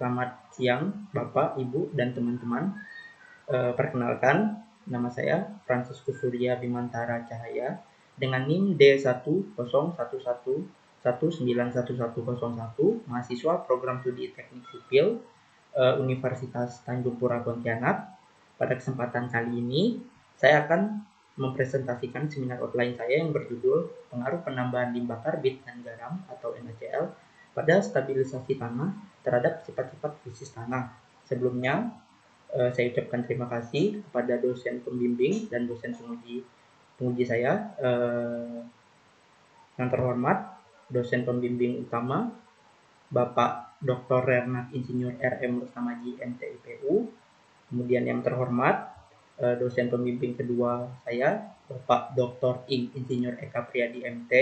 Selamat siang, Bapak, Ibu, dan teman-teman. Perkenalkan, nama saya Franciscus Surya Bimantara Cahaya dengan NIM D10111911101, mahasiswa program studi teknik sipil Universitas Tanjung Pura Pontianak. Pada kesempatan kali ini, saya akan mempresentasikan seminar outline saya yang berjudul Pengaruh Penambahan Limbah Karbit dan Garam atau NaCl pada stabilisasi tanah terhadap sifat-sifat fisis tanah. Sebelumnya, saya ucapkan terima kasih kepada dosen pembimbing dan dosen penguji saya. Yang terhormat, dosen pembimbing utama, Bapak Dr. Renat Insinyur RM Rustamaji MTIPU. Kemudian yang terhormat, dosen pembimbing kedua saya, Bapak Dr. Insinyur Eka Priyadi MT.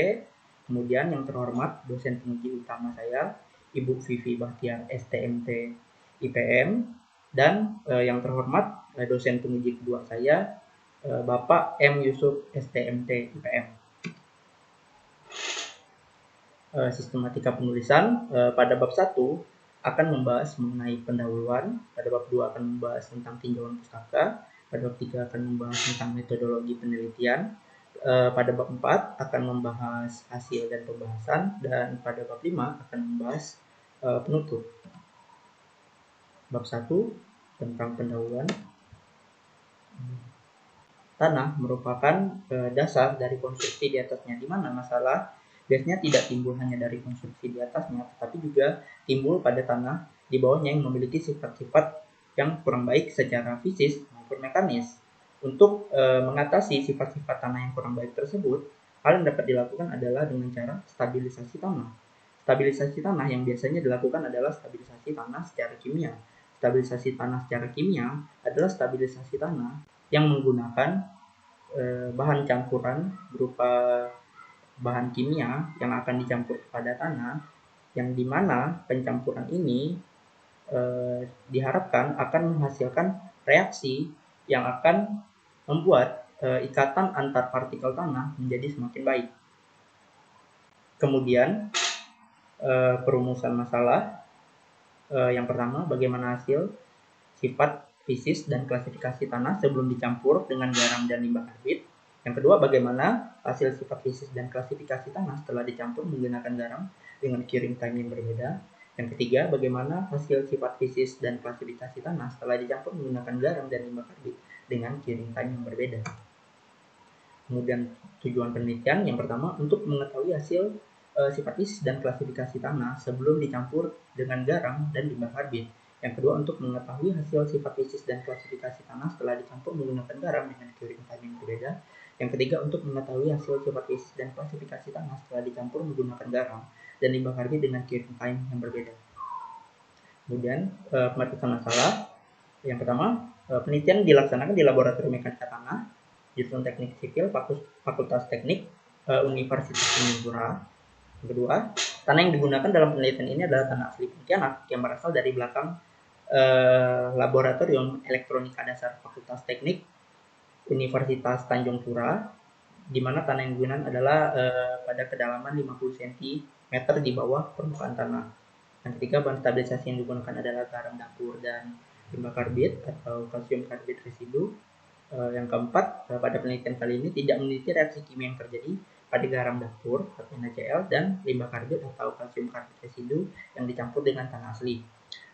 Kemudian yang terhormat, dosen penguji utama saya, Ibu Vivi Bahtiar STMT IPM. Dan yang terhormat, dosen penguji kedua saya, Bapak M. Yusuf STMT IPM. Sistematika penulisan pada bab 1 akan membahas mengenai pendahuluan, pada bab 2 akan membahas tentang tinjauan pustaka, pada bab 3 akan membahas tentang metodologi penelitian, pada bab 4 akan membahas hasil dan pembahasan, dan pada bab 5 akan membahas penutup. Bab 1 tentang pendahuluan. Tanah merupakan dasar dari konstruksi di atasnya, di mana masalah biasanya tidak timbul hanya dari konstruksi di atasnya, tetapi juga timbul pada tanah di bawahnya yang memiliki sifat-sifat yang kurang baik secara fisis maupun mekanis. Untuk mengatasi sifat-sifat tanah yang kurang baik tersebut, hal yang dapat dilakukan adalah dengan cara stabilisasi tanah. Stabilisasi tanah yang biasanya dilakukan adalah stabilisasi tanah secara kimia. Stabilisasi tanah secara kimia adalah stabilisasi tanah yang menggunakan bahan campuran berupa bahan kimia yang akan dicampur kepada tanah, yang dimana pencampuran ini diharapkan akan menghasilkan reaksi yang akan membuat ikatan antar partikel tanah menjadi semakin baik. Kemudian perumusan masalah yang pertama, bagaimana hasil, sifat, fisis, dan klasifikasi tanah sebelum dicampur dengan garam dan limbah karbit. Yang kedua, bagaimana hasil, sifat, fisis, dan klasifikasi tanah setelah dicampur menggunakan garam dengan curing time yang berbeda. Yang ketiga, bagaimana hasil, sifat, fisis, dan klasifikasi tanah setelah dicampur menggunakan garam dan limbah karbit dengan curing time yang berbeda. Kemudian tujuan penelitian yang pertama, untuk mengetahui hasil, sifat, fisis, dan klasifikasi tanah sebelum dicampur dengan garam dan limbah karbit. Yang kedua, untuk mengetahui hasil, sifat, fisis, dan klasifikasi tanah setelah dicampur menggunakan garam dengan curing time yang berbeda. Yang ketiga, untuk mengetahui hasil, sifat, fisis, dan klasifikasi tanah setelah dicampur menggunakan garam dan limbah karbit dengan curing time yang berbeda. Kemudian pemeriksaan masalah. Yang pertama, penelitian dilaksanakan di Laboratorium Mekanika Tanah, Jurusan Teknik Sipil, Fakultas Teknik Universitas Tanjung Pura. Yang kedua, tanah yang digunakan dalam penelitian ini adalah tanah asli Pontianak yang berasal dari belakang Laboratorium Elektronika Dasar Fakultas Teknik Universitas Tanjung Pura, di mana tanah yang digunakan adalah pada kedalaman 50 cm di bawah permukaan tanah. Yang ketiga, bahan stabilisasi yang digunakan adalah garam dapur dan limbah karbit atau kalsium karbit residu. Yang keempat, pada penelitian kali ini tidak meneliti reaksi kimia yang terjadi pada garam dapur atau NaCl dan limbah karbit atau kalsium karbit residu yang dicampur dengan tanah asli.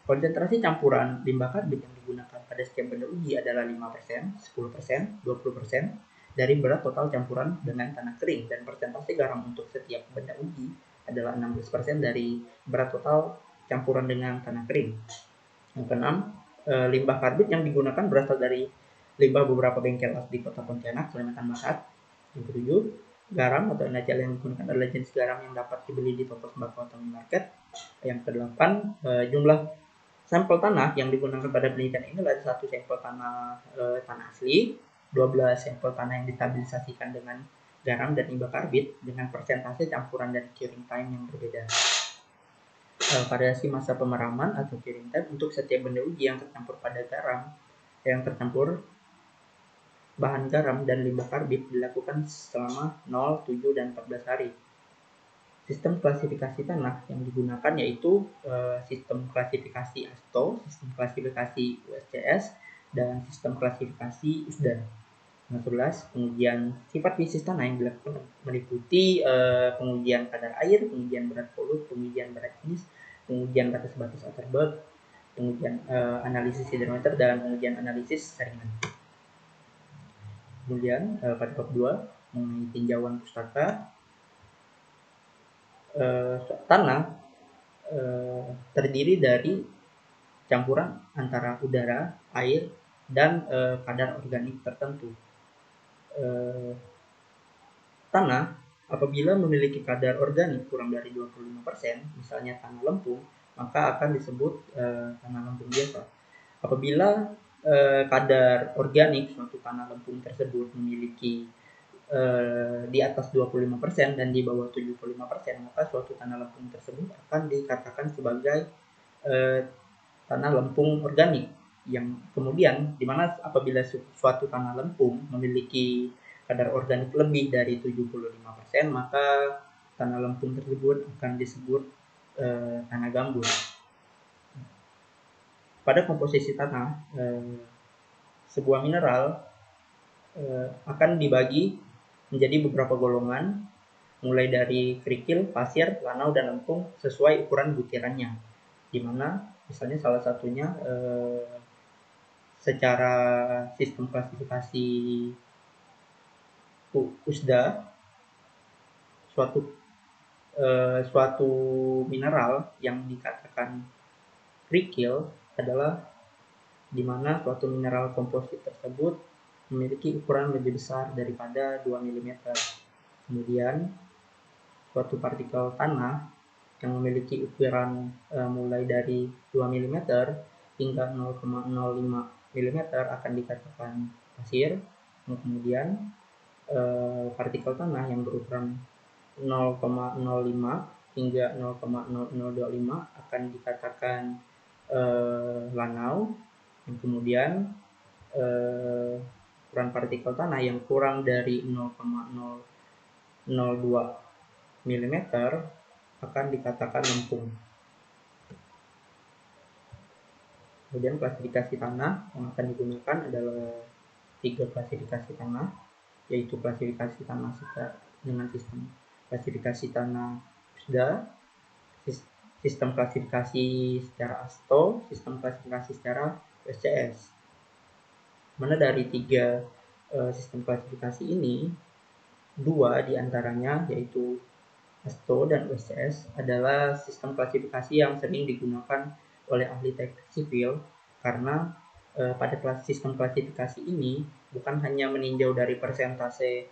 Konsentrasi campuran limbah karbit yang digunakan pada setiap benda uji adalah 5%, 10%, 20% dari berat total campuran dengan tanah kering, dan persentase garam untuk setiap benda uji adalah 16% dari berat total campuran dengan tanah kering. Yang keenam, limbah karbit yang digunakan berasal dari limbah beberapa bengkel las di Kota Pontianak, Kalimantan Barat. Yang ketujuh, garam atau NaCl yang digunakan adalah jenis garam yang dapat dibeli di toko sembako atau minimarket. Yang kedelapan, jumlah sampel tanah yang digunakan pada penelitian ini adalah 1 sampel tanah asli, 12 sampel tanah yang distabilisasikan dengan garam dan limbah karbit dengan persentase campuran dan curing time yang berbeda. Variasi masa pemeraman atau curing time untuk setiap benda uji yang tercampur pada garam, yang tercampur bahan garam dan limbah karbit dilakukan selama 0, 7, dan 14 hari. Sistem klasifikasi tanah yang digunakan yaitu sistem klasifikasi ASTO, sistem klasifikasi USCS, dan sistem klasifikasi USDA. Nah, 11. Pengujian sifat fisik tanah yang dilakukan meliputi pengujian kadar air, pengujian berat polut, pengujian berat jenis, pengujian batas-batas Atterberg, pengujian analisis hidrometer, dan pengujian analisis saringan. Kemudian pada bab 2 mengenai tinjauan pustaka, tanah terdiri dari campuran antara udara, air, dan kadar organik tertentu. Tanah apabila memiliki kadar organik kurang dari 25%, misalnya tanah lempung, maka akan disebut tanah lempung biasa. Apabila kadar organik suatu tanah lempung tersebut memiliki di atas 25% dan di bawah 75%, maka suatu tanah lempung tersebut akan dikatakan sebagai tanah lempung organik. Yang kemudian dimana apabila suatu tanah lempung memiliki kadar organik lebih dari 75%, maka tanah lempung tersebut akan disebut tanah gambut. Pada komposisi tanah, sebuah mineral akan dibagi menjadi beberapa golongan, mulai dari kerikil, pasir, lanau, dan lempung sesuai ukuran butirannya. Di mana misalnya salah satunya secara sistem klasifikasi USDA, suatu mineral yang dikatakan kerikil adalah di mana suatu mineral komposit tersebut memiliki ukuran lebih besar daripada 2 mm. Kemudian suatu partikel tanah yang memiliki ukuran mulai dari 2 mm hingga 0,05 mm akan dikatakan pasir. Kemudian partikel tanah yang berukuran 0,05 hingga 0,0025 akan dikatakan lanau. Dan kemudian ukuran partikel tanah yang kurang dari 0,002 mm akan dikatakan lempung. Kemudian klasifikasi tanah yang akan digunakan adalah 3 klasifikasi tanah, yaitu klasifikasi tanah dengan sistem klasifikasi tanah USDA, sistem klasifikasi secara ASTO, sistem klasifikasi secara USCS. Mana dari 3 sistem klasifikasi ini, 2 diantaranya yaitu ASTO dan USCS adalah sistem klasifikasi yang sering digunakan oleh ahli teknik sipil, karena pada sistem klasifikasi ini bukan hanya meninjau dari persentase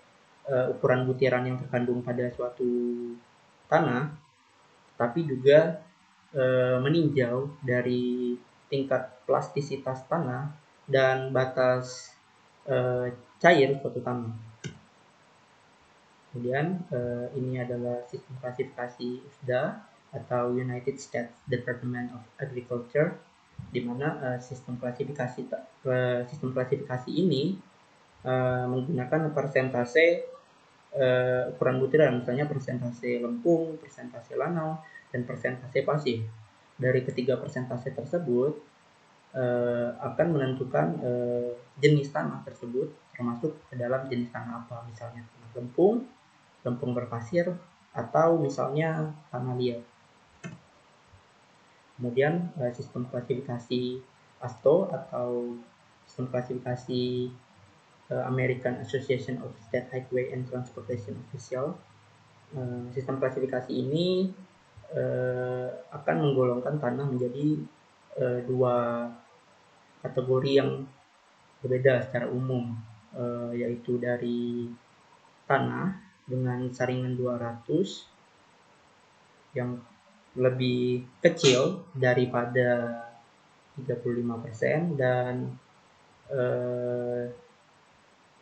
ukuran butiran yang terkandung pada suatu tanah, tapi juga meninjau dari tingkat plastisitas tanah dan batas cair suatu tanah. Kemudian ini adalah sistem klasifikasi USDA atau United States Department of Agriculture, di mana sistem klasifikasi ini menggunakan persentase ukuran butiran, misalnya persentase lempung, persentase lanau, dan persentase pasir. Dari ketiga persentase tersebut akan menentukan jenis tanah tersebut termasuk ke dalam jenis tanah apa, misalnya tanah lempung berpasir, atau misalnya tanah liat. Kemudian sistem klasifikasi ASTO atau sistem klasifikasi American Association of State Highway and Transportation Official. Sistem klasifikasi ini akan menggolongkan tanah menjadi 2 kategori yang berbeda secara umum, yaitu dari tanah dengan saringan 200 yang lebih kecil daripada 35% dan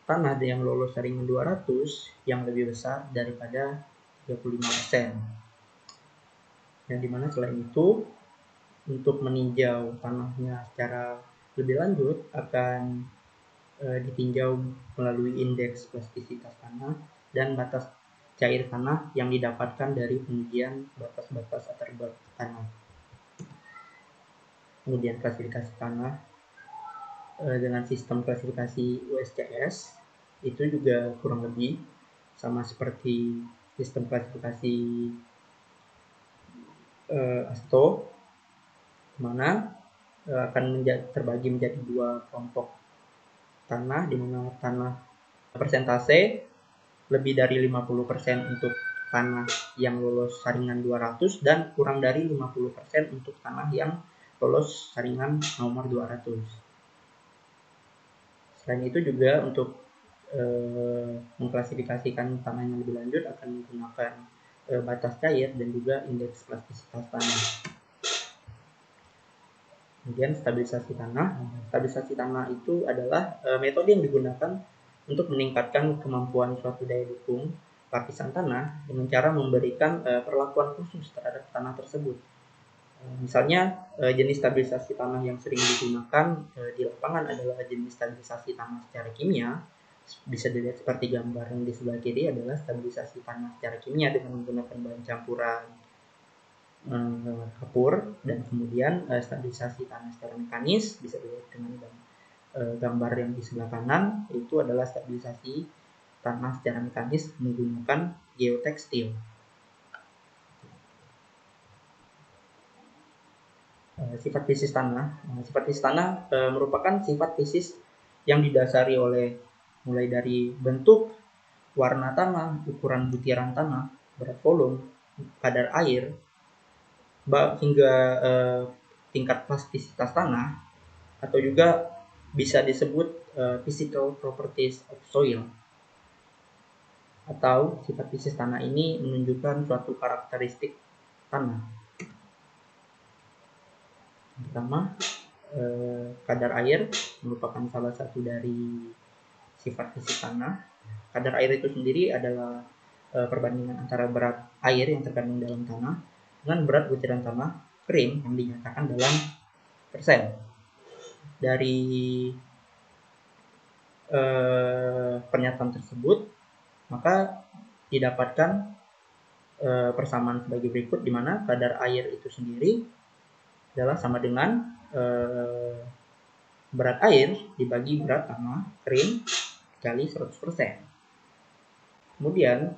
tanah yang lolos saringan 200 yang lebih besar daripada 35%. Dan dimana selain itu, untuk meninjau tanahnya secara lebih lanjut akan ditinjau melalui indeks plastisitas tanah dan batas cair tanah yang didapatkan dari pengujian batas-batas atribut tanah. Kemudian klasifikasi tanah dengan sistem klasifikasi USCS itu juga kurang lebih sama seperti sistem klasifikasi ASTO, mana akan terbagi menjadi dua kelompok tanah, di mana tanah persentase lebih dari 50% untuk tanah yang lolos saringan 200 dan kurang dari 50% untuk tanah yang lolos saringan nomor 200. Selain itu juga untuk mengklasifikasikan tanah yang lebih lanjut akan menggunakan batas cair dan juga indeks plastisitas tanah. Kemudian stabilisasi tanah. Stabilisasi tanah itu adalah metode yang digunakan untuk meningkatkan kemampuan suatu daya dukung lapisan tanah dengan cara memberikan perlakuan khusus terhadap tanah tersebut. Misalnya jenis stabilisasi tanah yang sering digunakan di lapangan adalah jenis stabilisasi tanah secara kimia. Bisa dilihat seperti gambar yang di sebelah kiri adalah stabilisasi tanah secara kimia dengan menggunakan bahan campuran kapur, dan kemudian stabilisasi tanah secara mekanis bisa dilihat dengan gambar yang di sebelah kanan, itu adalah stabilisasi tanah secara mekanis menggunakan geotekstil. Sifat fisis tanah. Sifat fisis tanah merupakan sifat fisis yang didasari oleh mulai dari bentuk, warna tanah, ukuran butiran tanah, berat volume, kadar air, hingga tingkat plastisitas tanah, atau juga bisa disebut physical properties of soil. Atau sifat fisis tanah ini menunjukkan suatu karakteristik tanah. Pertama, kadar air merupakan salah satu dari sifat fisis tanah. Kadar air itu sendiri adalah perbandingan antara berat air yang terkandung dalam tanah dengan berat butiran tanah kering yang dinyatakan dalam persen. Dari pernyataan tersebut, maka didapatkan persamaan sebagai berikut, di mana kadar air itu sendiri adalah sama dengan berat air dibagi berat tanah kering kali 100%. Kemudian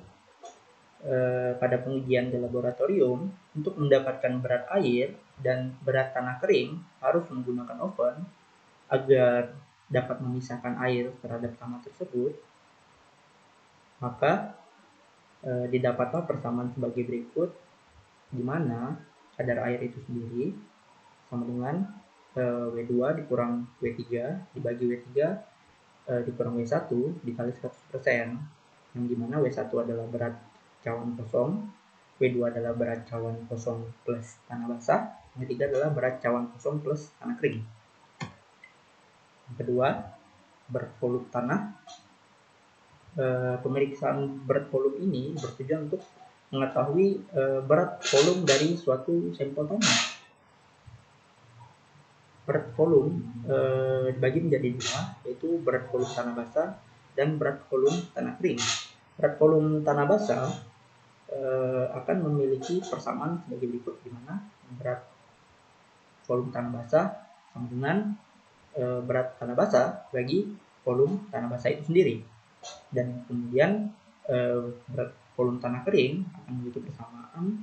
pada pengujian di laboratorium, untuk mendapatkan berat air dan berat tanah kering harus menggunakan oven agar dapat memisahkan air terhadap tanah tersebut. Maka didapatlah persamaan sebagai berikut, di mana kadar air itu sendiri sama dengan W2 dikurang W3 dibagi W3 dikurang W1 dikali 100%, yang dimana W1 adalah berat cawan kosong, W2 adalah berat cawan kosong plus tanah basah, W3 adalah berat cawan kosong plus tanah kering. Yang kedua, berat volume tanah. Pemeriksaan berat volume ini bertujuan untuk mengetahui berat volume dari suatu sampel tanah. Berat volume dibagi menjadi dua, yaitu berat volume tanah basah dan berat volume tanah kering. Berat volume tanah basah akan memiliki persamaan sebagai berikut, di mana berat volume tanah basah sama dengan berat tanah basah bagi volume tanah basah itu sendiri. Dan kemudian berat volume tanah kering akan memiliki persamaan,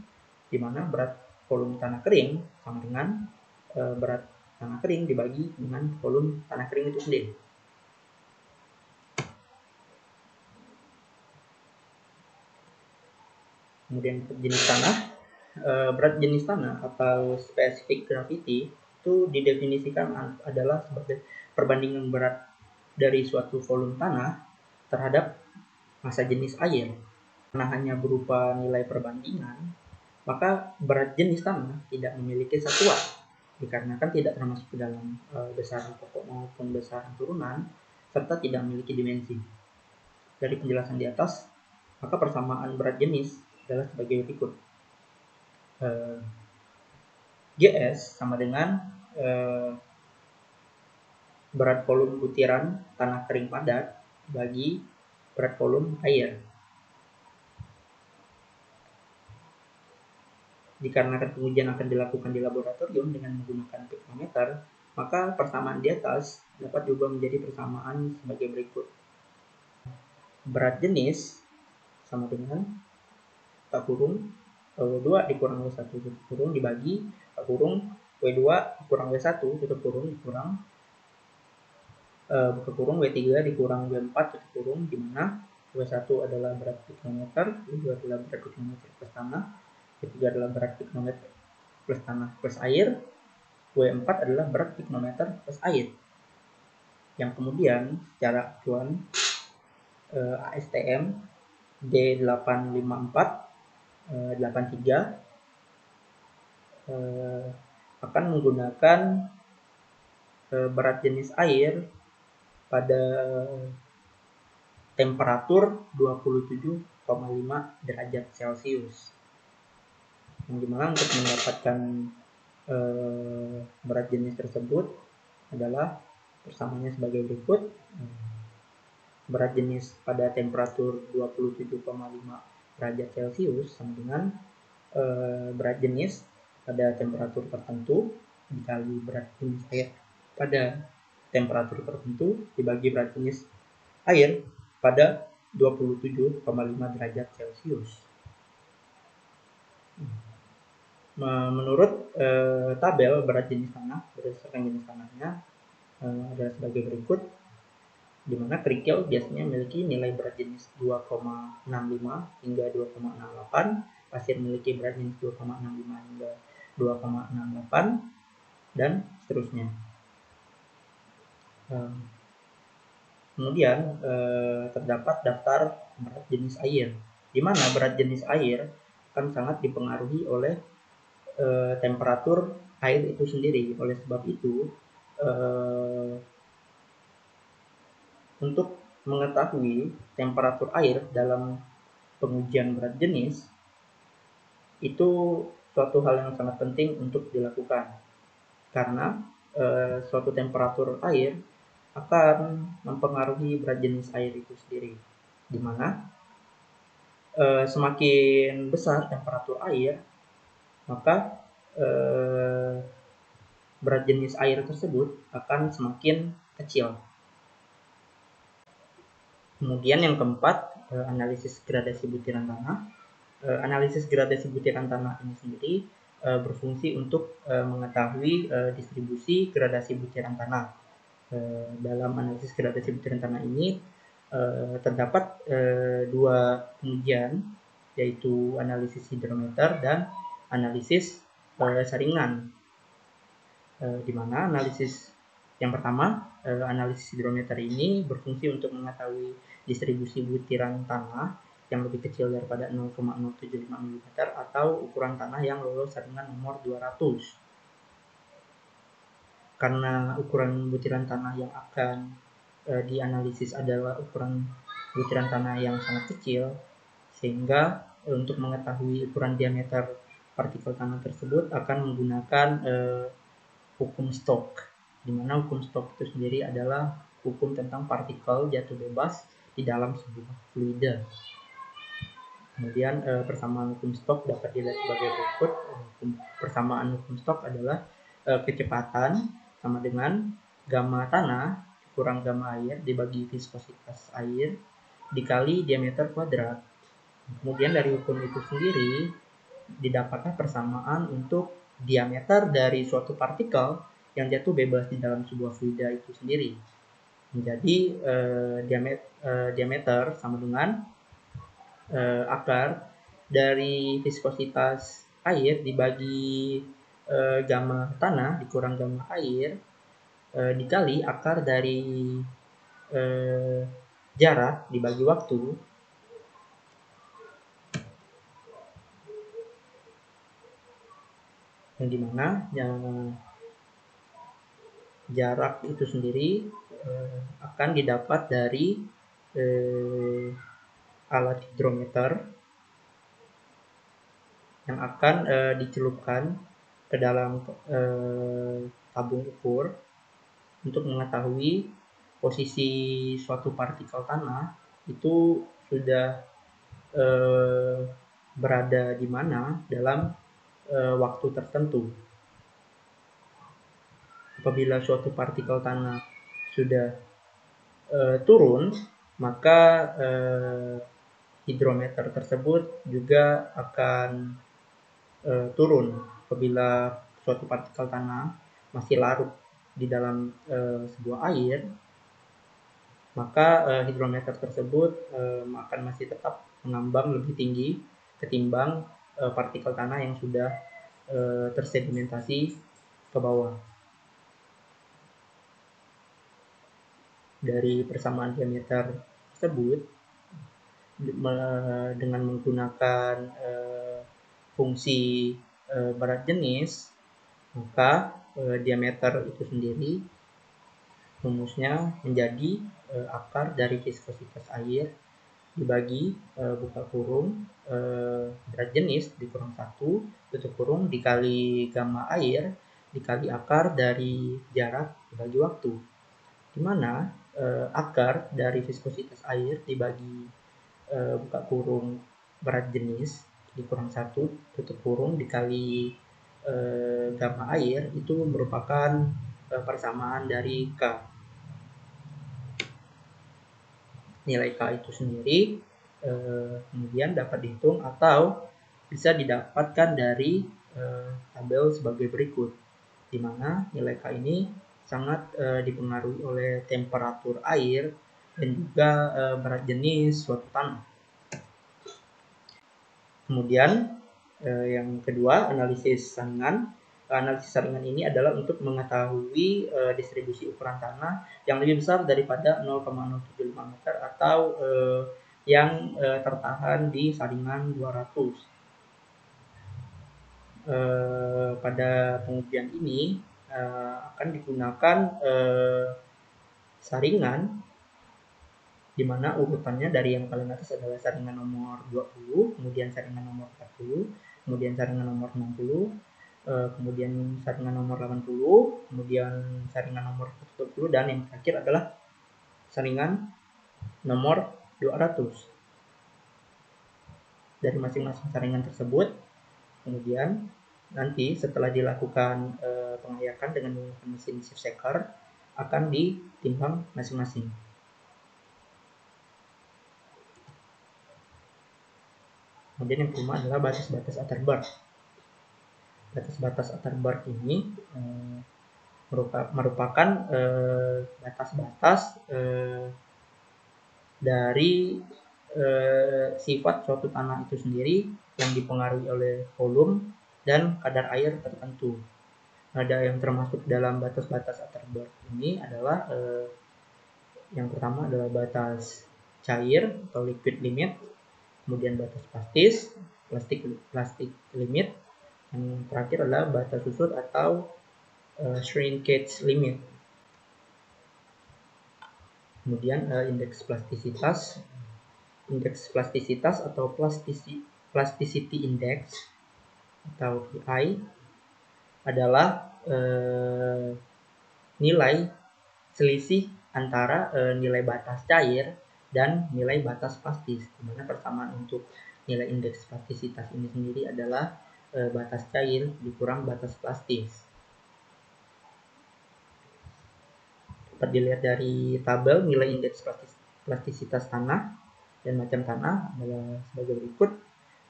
di mana berat volume tanah kering sama dengan berat tanah kering dibagi dengan volume tanah kering itu sendiri. Kemudian jenis tanah. Berat jenis tanah atau specific gravity itu didefinisikan adalah sebagai perbandingan berat dari suatu volume tanah terhadap massa jenis air. Karena hanya berupa nilai perbandingan, maka berat jenis tanah tidak memiliki satuan, dikarenakan tidak termasuk dalam besaran pokok maupun besaran turunan, serta tidak memiliki dimensi. Dari penjelasan di atas, maka persamaan berat jenis adalah sebagai berikut. GS sama dengan berat volume butiran tanah kering padat bagi berat volume air. dikarenakan pengujian akan dilakukan di laboratorium dengan menggunakan pikrometer, maka persamaan di atas dapat diubah menjadi persamaan sebagai berikut. Berat jenis sama dengan tak kurung W2 dikurang W1 tutup kurung dibagi tak kurung W2 dikurang W1 tutup kurung dikurang buka kurung W3 dikurang W4 tutup kurung, di mana W1 adalah berat pikrometer, W2 adalah berat pikrometer plus tanah, W3 adalah berat pikrometer plus tanah plus air, W4 adalah berat pikrometer plus air. Yang kemudian secara acuan ASTM D854 83 akan menggunakan berat jenis air pada temperatur 27,5 derajat Celcius. Yang dimana untuk mendapatkan berat jenis tersebut adalah persamaannya sebagai berikut. Berat jenis pada temperatur 27,5 derajat Celcius sama dengan berat jenis pada temperatur tertentu dikali berat jenis air pada temperatur tertentu dibagi berat jenis air pada 27,5 derajat Celcius. Menurut tabel berat jenis tanah berdasarkan jenis tanahnya adalah sebagai berikut, di mana kerikil biasanya memiliki nilai berat jenis 2,65 hingga 2,68, pasir memiliki berat jenis 2,65 hingga 2,68, dan seterusnya. Kemudian terdapat daftar berat jenis air, di mana berat jenis air akan sangat dipengaruhi oleh temperatur air itu sendiri. Oleh sebab itu, untuk mengetahui temperatur air dalam pengujian berat jenis itu suatu hal yang sangat penting untuk dilakukan, karena suatu temperatur air akan mempengaruhi berat jenis air itu sendiri, di mana semakin besar temperatur air, maka berat jenis air tersebut akan semakin kecil. Kemudian yang keempat, analisis gradasi butiran tanah. Analisis gradasi butiran tanah ini sendiri berfungsi untuk mengetahui distribusi gradasi butiran tanah. Dalam analisis gradasi butiran tanah ini terdapat dua pengujian, yaitu analisis hidrometer dan analisis saringan. Di mana analisis yang pertama, analisis hidrometer ini berfungsi untuk mengetahui distribusi butiran tanah yang lebih kecil daripada 0,075 mm atau ukuran tanah yang lolos saringan nomor 200. Karena ukuran butiran tanah yang akan dianalisis adalah ukuran butiran tanah yang sangat kecil, sehingga untuk mengetahui ukuran diameter partikel tanah tersebut akan menggunakan hukum Stokes, di mana hukum Stokes itu sendiri adalah hukum tentang partikel jatuh bebas di dalam sebuah fluida. Kemudian persamaan hukum Stokes dapat dilihat sebagai berikut. Persamaan hukum Stokes adalah kecepatan sama dengan gamma tanah kurang gamma air dibagi viskositas air dikali diameter kuadrat. Kemudian dari hukum itu sendiri didapatkan persamaan untuk diameter dari suatu partikel yang jatuh bebas di dalam sebuah fluida itu sendiri. Menjadi diameter sama dengan akar dari viskositas air dibagi gamma tanah dikurang gamma air dikali akar dari jarak dibagi waktu, yang dimana jarak itu sendiri akan didapat dari alat hidrometer yang akan dicelupkan ke dalam tabung ukur untuk mengetahui posisi suatu partikel tanah itu sudah berada di mana dalam waktu tertentu. Apabila suatu partikel tanah sudah turun, maka hidrometer tersebut juga akan turun. Apabila suatu partikel tanah masih larut di dalam sebuah air, maka hidrometer tersebut akan masih tetap mengambang lebih tinggi ketimbang partikel tanah yang sudah tersedimentasi ke bawah. Dari persamaan diameter tersebut, dengan menggunakan fungsi berat jenis, maka diameter itu sendiri rumusnya menjadi akar dari viskositas air dibagi buka kurung berat jenis dikurang 1 tutup kurung dikali gamma air dikali akar dari jarak dibagi waktu, di mana akar dari viskositas air dibagi buka kurung berat jenis dikurang 1 tutup kurung dikali gamma air itu merupakan persamaan dari K. Nilai K itu sendiri kemudian dapat dihitung atau bisa didapatkan dari tabel sebagai berikut, di mana nilai K ini sangat dipengaruhi oleh temperatur air dan juga berat jenis suatu tanah. Kemudian yang kedua, analisis saringan. Analisis saringan ini adalah untuk mengetahui distribusi ukuran tanah yang lebih besar daripada 0,075 meter atau yang tertahan di saringan 200. Pada pengujian ini akan digunakan saringan di mana urutannya dari yang paling atas adalah saringan nomor 20, kemudian saringan nomor 40, kemudian saringan nomor 60, kemudian saringan nomor 80, kemudian saringan nomor 120, dan yang terakhir adalah saringan nomor 200. Dari masing-masing saringan tersebut, kemudian nanti setelah dilakukan pengayakan dengan menggunakan mesin sieve shaker akan ditimbang masing-masing. Kemudian yang kelima adalah batas-batas Atterberg. Batas-batas Atterberg ini merupakan batas-batas dari sifat suatu tanah itu sendiri yang dipengaruhi oleh volume dan kadar air tertentu. Ada yang termasuk dalam batas-batas Atterberg ini adalah yang pertama adalah batas cair atau liquid limit, kemudian batas plastik limit, yang terakhir adalah batas susut atau shrinkage limit. Kemudian indeks plastisitas atau plasticity index atau PI adalah nilai selisih antara nilai batas cair dan nilai batas plastis, di mana persamaan untuk nilai indeks plastisitas ini sendiri adalah batas cair dikurang batas plastis. Dapat dilihat dari tabel nilai indeks plastisitas tanah dan macam tanah adalah sebagai berikut,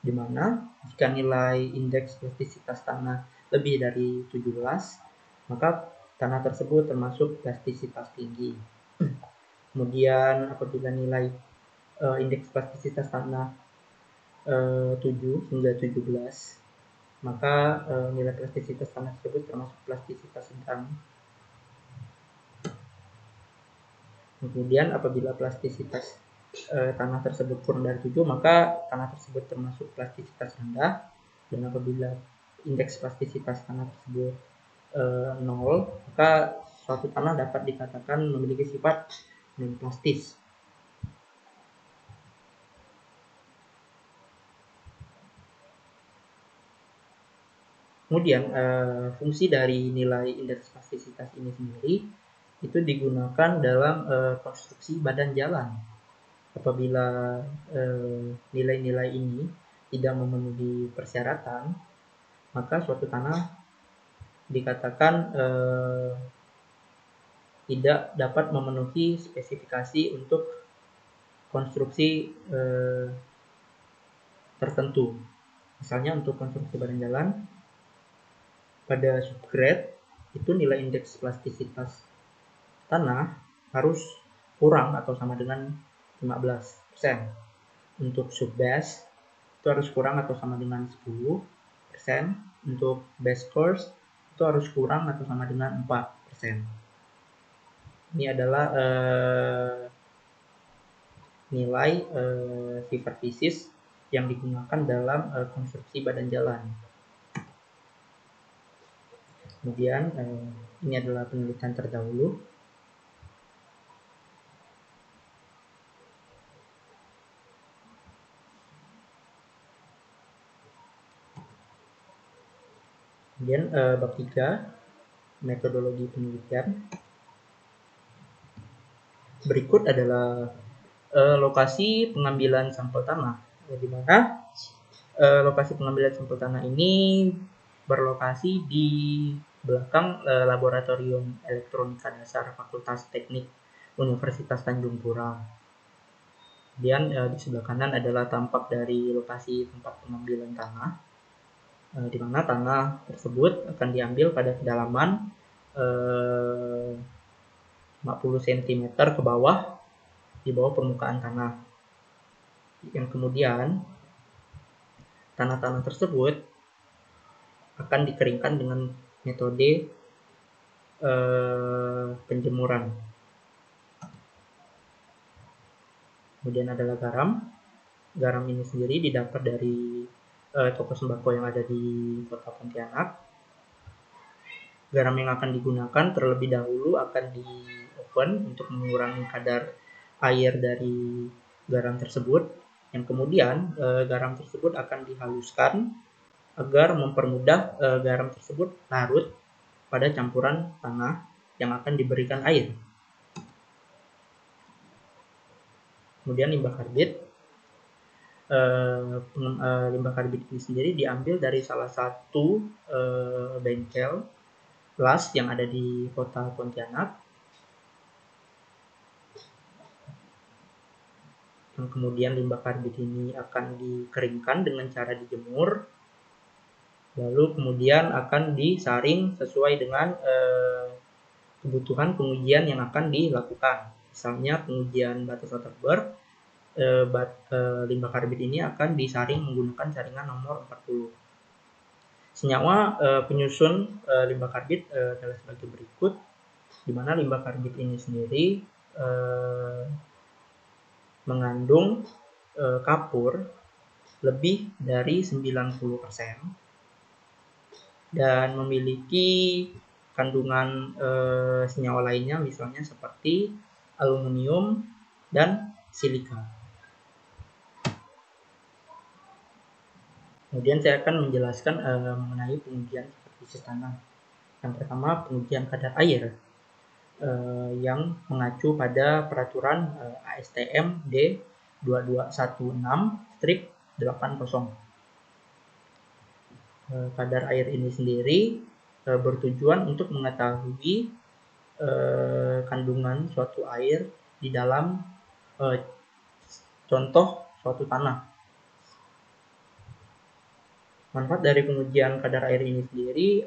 di mana jika nilai indeks plastisitas tanah lebih dari 17, maka tanah tersebut termasuk plastisitas tinggi. Kemudian apabila nilai indeks plastisitas tanah 7 hingga 17, maka nilai plastisitas tanah tersebut termasuk plastisitas sedang. Kemudian apabila plastisitas tanah tersebut kurang dari 7, maka tanah tersebut termasuk plastisitas rendah. Dan apabila indeks plastisitas tanah tersebut 0, maka suatu tanah dapat dikatakan memiliki sifat non-plastis. Kemudian fungsi dari nilai indeks plastisitas ini sendiri itu digunakan dalam konstruksi badan jalan. Apabila nilai-nilai ini tidak memenuhi persyaratan, maka suatu tanah dikatakan tidak dapat memenuhi spesifikasi untuk konstruksi tertentu. Misalnya untuk konstruksi badan jalan, pada subgrade itu nilai indeks plastisitas tanah harus kurang atau sama dengan 15%. Untuk subbase itu harus kurang atau sama dengan 10%. Untuk base course itu harus kurang atau sama dengan 4%. Ini adalah nilai sifat fisis yang digunakan dalam konstruksi badan jalan. Kemudian ini adalah penelitian terdahulu. Kemudian bab 3, metodologi penelitian. Berikut adalah lokasi pengambilan sampel tanah, di mana lokasi pengambilan sampel tanah ini berlokasi di belakang laboratorium elektronika dasar Fakultas Teknik Universitas Tanjung Pura. Kemudian di sebelah kanan adalah tampak dari lokasi tempat pengambilan tanah, di mana tanah tersebut akan diambil pada kedalaman 50 cm ke bawah, di bawah permukaan tanah. Yang kemudian tanah-tanah tersebut akan dikeringkan dengan metode penjemuran. Kemudian adalah garam. Garam ini sendiri didapat dari toko sembako yang ada di kota Pontianak. Garam yang akan digunakan terlebih dahulu akan di oven untuk mengurangi kadar air dari garam tersebut. Yang kemudian garam tersebut akan dihaluskan agar mempermudah garam tersebut larut pada campuran tanah yang akan diberikan air. Kemudian limbah karbit. Limbah karbit ini sendiri diambil dari salah satu bengkel las yang ada di kota Pontianak. Yang kemudian limbah karbit ini akan dikeringkan dengan cara dijemur, lalu kemudian akan disaring sesuai dengan kebutuhan pengujian yang akan dilakukan. Misalnya pengujian batas Waterberg, limbah karbit ini akan disaring menggunakan saringan nomor 40. Senyawa penyusun limbah karbit adalah sebagai berikut, di mana limbah karbit ini sendiri mengandung kapur lebih dari 90% dan memiliki kandungan senyawa lainnya, misalnya seperti aluminium dan silika. Kemudian saya akan menjelaskan mengenai pengujian sifat fisis tanah. Yang pertama, pengujian kadar air yang mengacu pada peraturan ASTM D 2216/80. Kadar air ini sendiri bertujuan untuk mengetahui kandungan suatu air di dalam contoh suatu tanah. Manfaat dari pengujian kadar air ini sendiri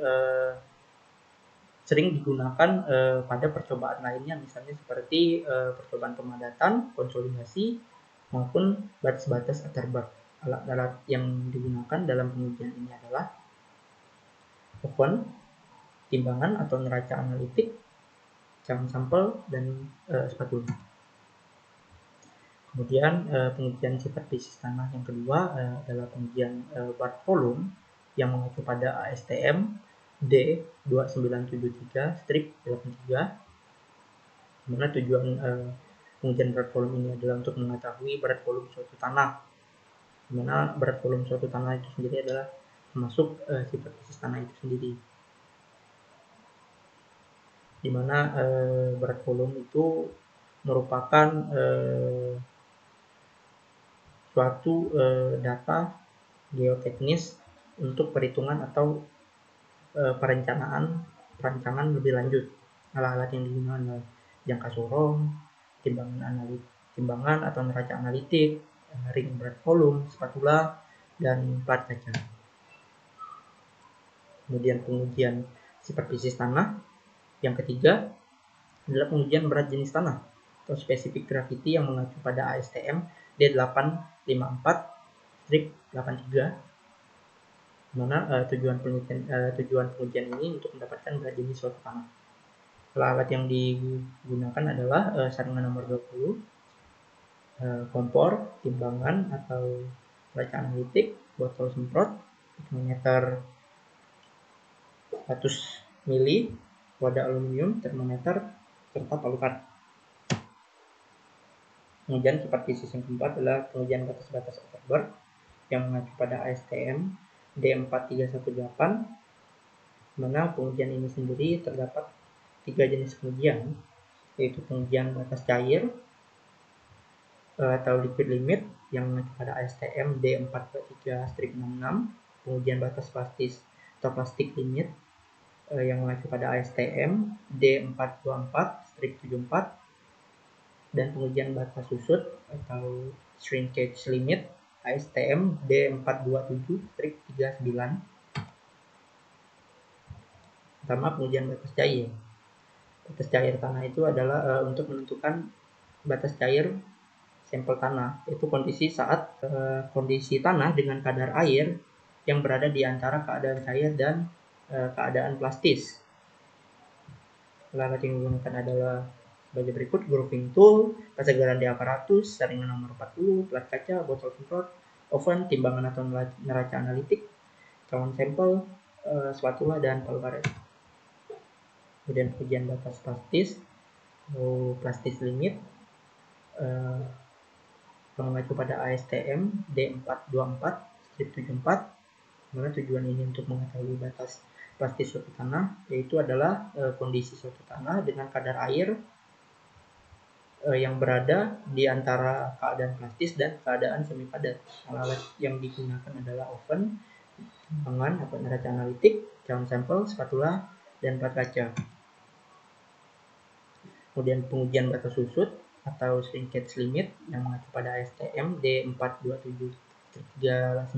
sering digunakan pada percobaan lainnya, misalnya seperti percobaan pemadatan, konsolidasi, maupun batas-batas Atterberg. Alat-alat yang digunakan dalam pengujian ini adalah oven, timbangan atau neraca analitik, cam sampel, dan spatula. Kemudian pengujian sifat fisis tanah yang kedua adalah pengujian Barth volume yang mengacu pada ASTM D 2973/83. Dimana tujuan pengujian berat volume ini adalah untuk mengetahui berat volume suatu tanah. Dimana berat volume suatu tanah itu sendiri adalah termasuk sifat fisis tanah itu sendiri. Dimana berat volume itu merupakan suatu data geoteknis untuk perhitungan atau perancangan lebih lanjut. Alat-alat yang digunakan adalah jangka sorong, timbangan atau neraca analitik, ring berat volume, spatula, dan plat kaca. Kemudian pengujian superfisis tanah. Yang ketiga adalah pengujian berat jenis tanah atau spesifik gravity yang mengacu pada ASTM D854-83, mana tujuan pengujian ini untuk mendapatkan berat jenis suatu tanah. Alat yang digunakan adalah saringan nomor 20, kompor, timbangan atau neraca analitik, botol semprot, termometer 100 mili, wadah aluminium, termometer, serta palu karet. Kemudian superfisis yang keempat adalah pengujian batas-batas overburden yang mengacu pada ASTM D4318, mana pengujian ini sendiri terdapat 3 jenis pengujian, yaitu pengujian batas cair atau liquid limit yang mengacu pada ASTM D423-66, pengujian batas plastis atau plastic limit yang mengacu pada ASTM D424-74, dan pengujian batas susut atau shrinkage limit ASTM D427-39. Pertama, pengujian batas cair. Batas cair tanah itu adalah untuk menentukan batas cair sampel tanah, yaitu kondisi saat kondisi tanah dengan kadar air yang berada di antara keadaan cair dan keadaan plastis. Alat yang digunakan adalah sebagai berikut: grooving tool, kaca di aparatus, saringan nomor 40, plat kaca, botol semprot, oven, timbangan atau neraca analitik, cawan sampel, spatula, dan palu karet. Kemudian pengujian batas plastis atau plastis limit mengacu pada ASTM D424-74, mana tujuan ini untuk mengetahui batas plastis suatu tanah, yaitu adalah kondisi suatu tanah dengan kadar air yang berada di antara keadaan plastis dan keadaan semi padat. Alat yang digunakan adalah oven, timbangan atau neraca analitik, cawan sampel, spatula, dan plat kaca. Kemudian pengujian batas susut atau shrinkage limit yang mengacu pada ASTM D427-39,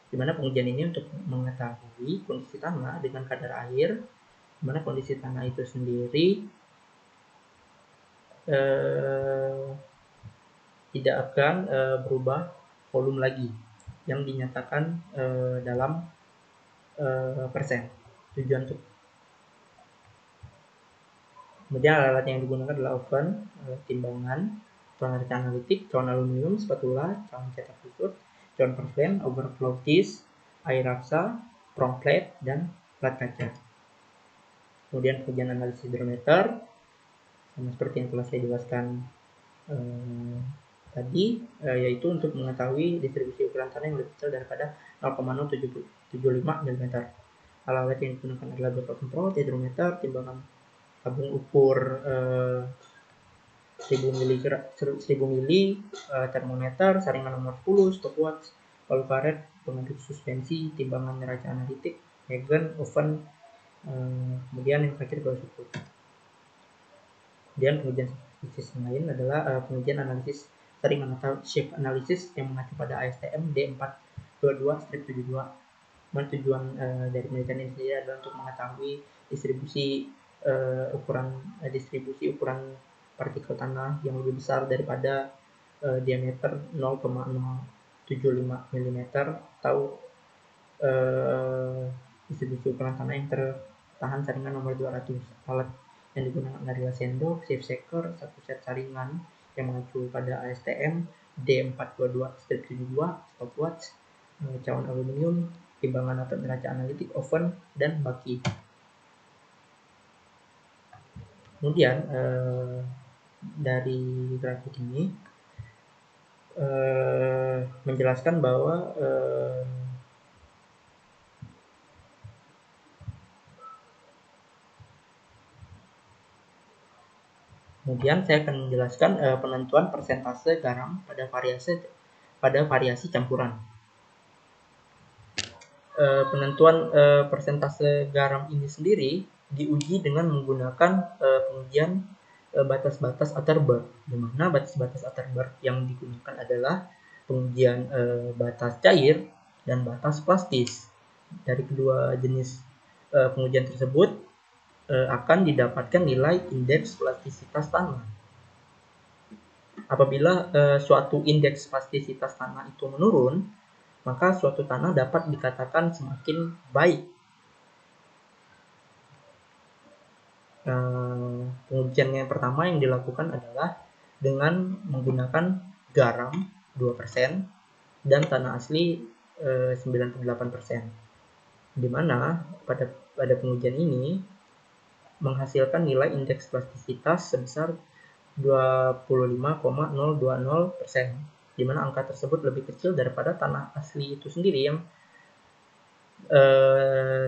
di mana pengujian ini untuk mengetahui kondisi tanah dengan kadar air, di mana kondisi tanah itu sendiri tidak akan berubah volume lagi yang dinyatakan dalam persen. Tujuan untuk kemudian alat yang digunakan adalah oven, timbangan, cawan neraca analitik, cawan aluminium, spatula, cawan cetak susut, cawan perflame, overflow tees, air raksa, prong plate, dan plat kaca. Kemudian pengujian analisis hidrometer, sama seperti yang telah saya jelaskan tadi, yaitu untuk mengetahui distribusi ukuran tanah yang lebih kecil daripada 0,075 mm. Alat yang digunakan adalah botol semprot, hidrometer, timbangan tabung ukur 1000 mili, termometer, saringan nomor 10, stopwatch, palu karet, pengaduk suspensi, timbangan neraca analitik, Hagen, oven, kemudian yang terakhir garis ukur. Kemudian pengujian superfisis yang lain adalah pengujian analisis saringan atau shape analysis yang mengacu pada ASTM D422-72. Tujuan dari penelitian ini sendiri adalah untuk mengetahui distribusi ukuran partikel tanah yang lebih besar daripada diameter 0,075 mm atau distribusi ukuran tanah yang tertahan saringan nomor 200. Alat yang digunakan adalah sendok, safe shaker, satu set saringan yang mengacu pada ASTM D422-72, stopwatch, cawan aluminium, timbangan atau neraca analitik, oven, dan baki. Kemudian dari grafik ini menjelaskan bahwa kemudian saya akan menjelaskan penentuan persentase garam pada variasi campuran. penentuan persentase garam ini sendiri diuji dengan menggunakan pengujian batas-batas Atterberg, di mana batas-batas Atterberg yang digunakan adalah pengujian batas cair dan batas plastis. Dari kedua jenis pengujian tersebut akan didapatkan nilai indeks plastisitas tanah. Apabila suatu indeks plastisitas tanah itu menurun, maka suatu tanah dapat dikatakan semakin baik. Pengujian yang pertama yang dilakukan adalah dengan menggunakan garam 2% dan tanah asli 98%. Di mana pada pengujian ini menghasilkan nilai indeks plastisitas sebesar 25,020%, di mana angka tersebut lebih kecil daripada tanah asli itu sendiri yang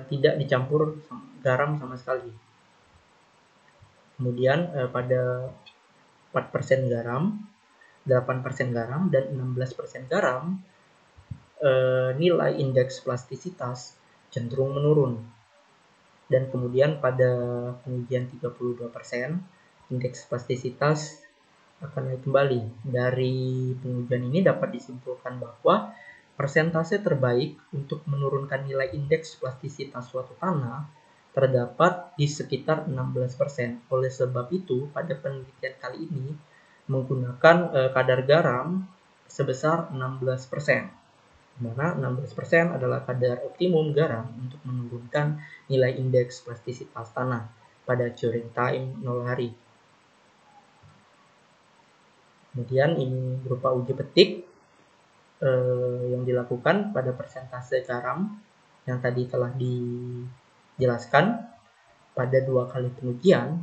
tidak dicampur garam sama sekali. Kemudian pada 4% garam, 8% garam, dan 16% garam, nilai indeks plastisitas cenderung menurun. Dan kemudian pada pengujian 32%, indeks plastisitas akan naik kembali. Dari pengujian ini dapat disimpulkan bahwa persentase terbaik untuk menurunkan nilai indeks plastisitas suatu tanah terdapat di sekitar 16%. Oleh sebab itu, pada penelitian kali ini menggunakan kadar garam sebesar 16%. Di mana 16% adalah kadar optimum garam untuk menurunkan nilai indeks plastisitas tanah pada curing time 0 hari. Kemudian ini berupa uji petik yang dilakukan pada persentase garam yang tadi telah dijelaskan. Pada 2 kali pengujian,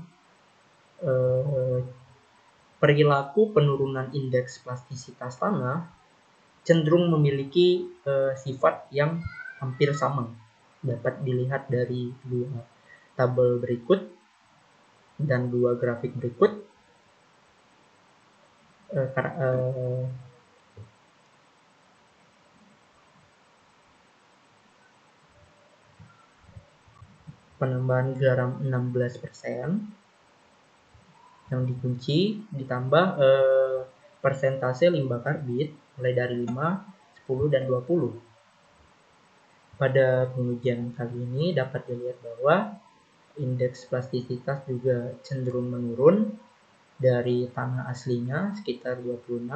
perilaku penurunan indeks plastisitas tanah cenderung memiliki sifat yang hampir sama. Dapat dilihat dari 2 tabel berikut dan 2 grafik berikut. Penambahan garam 16% yang dikunci ditambah persentase limbah karbit mulai dari 5, 10, dan 20. Pada pengujian kali ini dapat dilihat bahwa indeks plastisitas juga cenderung menurun dari tanah aslinya sekitar 26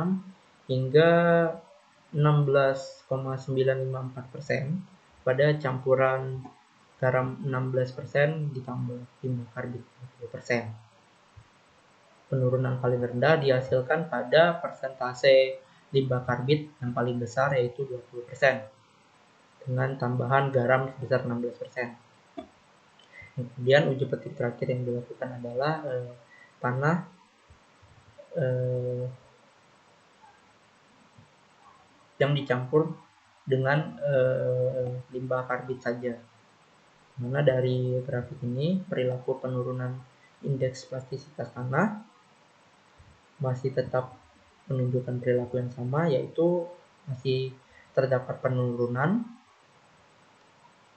hingga 16,954% pada campuran garam 16% ditambah limbah karbit 20%. Penurunan paling rendah dihasilkan pada persentase limbah karbit yang paling besar yaitu 20% dengan tambahan garam sebesar 16%. Kemudian uji petik terakhir yang dilakukan adalah tanah yang dicampur dengan limbah karbit saja. Mana dari grafik ini perilaku penurunan indeks plastisitas tanah masih tetap menunjukkan perilaku yang sama, yaitu masih terdapat penurunan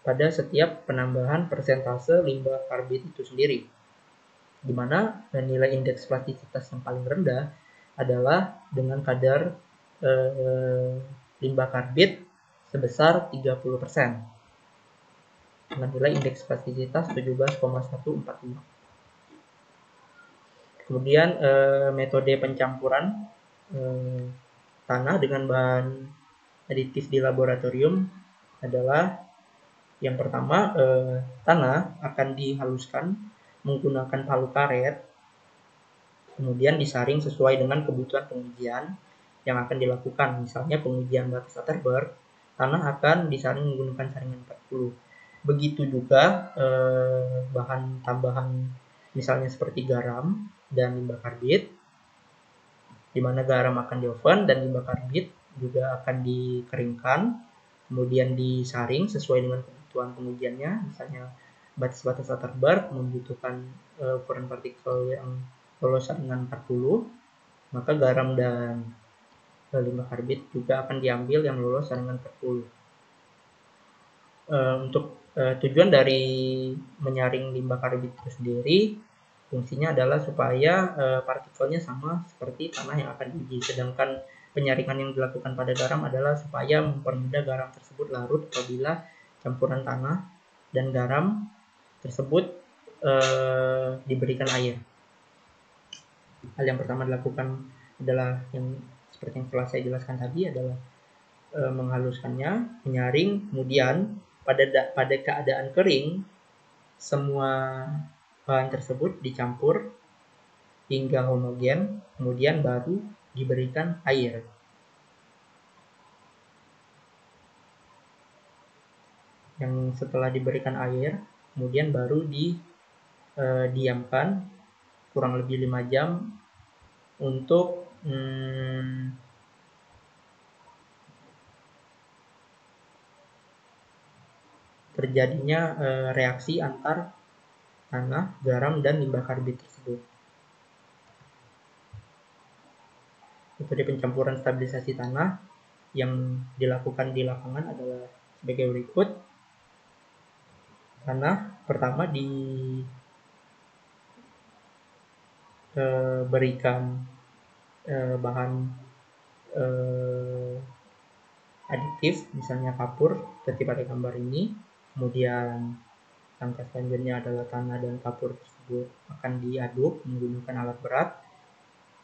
pada setiap penambahan persentase limbah karbit itu sendiri, di mana nilai indeks plastisitas yang paling rendah adalah dengan kadar limbah karbit sebesar 30%. Dengan nilai indeks plastisitas 17,145. Kemudian metode pencampuran tanah dengan bahan aditif di laboratorium adalah yang pertama, tanah akan dihaluskan menggunakan palu karet, kemudian disaring sesuai dengan kebutuhan pengujian yang akan dilakukan. Misalnya pengujian batas Atterberg, tanah akan disaring menggunakan saringan 40. Begitu juga bahan tambahan misalnya seperti garam dan limbah karbit, di mana garam akan di oven dan limbah karbit juga akan dikeringkan, kemudian disaring sesuai dengan kebutuhan pengujiannya. Misalnya batas-batas Atterberg membutuhkan ukuran partikel yang lolos saringan 40, maka garam dan limbah karbit juga akan diambil yang lolos saringan 40. Untuk tujuan dari menyaring limbah karbit itu sendiri, fungsinya adalah supaya partikelnya sama seperti tanah yang akan diuji. Sedangkan penyaringan yang dilakukan pada garam adalah supaya mempermudah garam tersebut larut apabila campuran tanah dan garam tersebut diberikan air. Hal yang pertama dilakukan adalah yang seperti yang telah saya jelaskan tadi adalah menghaluskannya, menyaring, kemudian pada keadaan kering semua bahan tersebut dicampur hingga homogen, kemudian baru diberikan air. Yang setelah diberikan air, kemudian baru didiamkan kurang lebih 5 jam untuk terjadinya reaksi antar tanah, garam, dan limbah karbit tersebut. Metode pencampuran stabilisasi tanah yang dilakukan di lapangan adalah sebagai berikut. Tanah pertama diberikan bahan aditif, misalnya kapur seperti pada gambar ini. Kemudian langkah selanjutnya adalah tanah dan kapur tersebut akan diaduk menggunakan alat berat.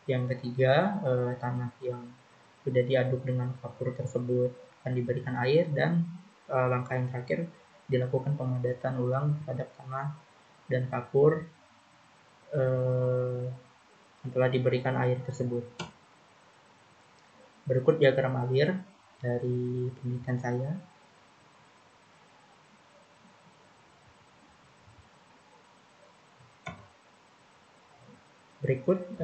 Yang ketiga, tanah yang sudah diaduk dengan kapur tersebut akan diberikan air, dan langkah yang terakhir dilakukan pemadatan ulang terhadap tanah dan kapur setelah diberikan air tersebut. Berikut diagram alir dari penelitian saya. Berikut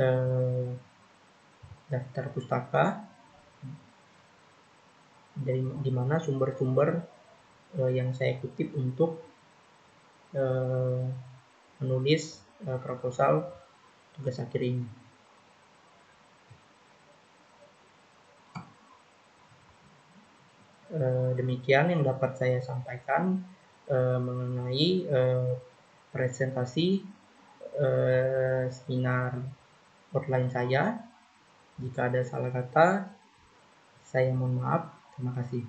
daftar pustaka di mana sumber-sumber yang saya kutip untuk menulis proposal tugas akhir ini. Demikian yang dapat saya sampaikan mengenai presentasi seminar outline saya. Jika ada salah kata, saya mohon maaf. Terima kasih.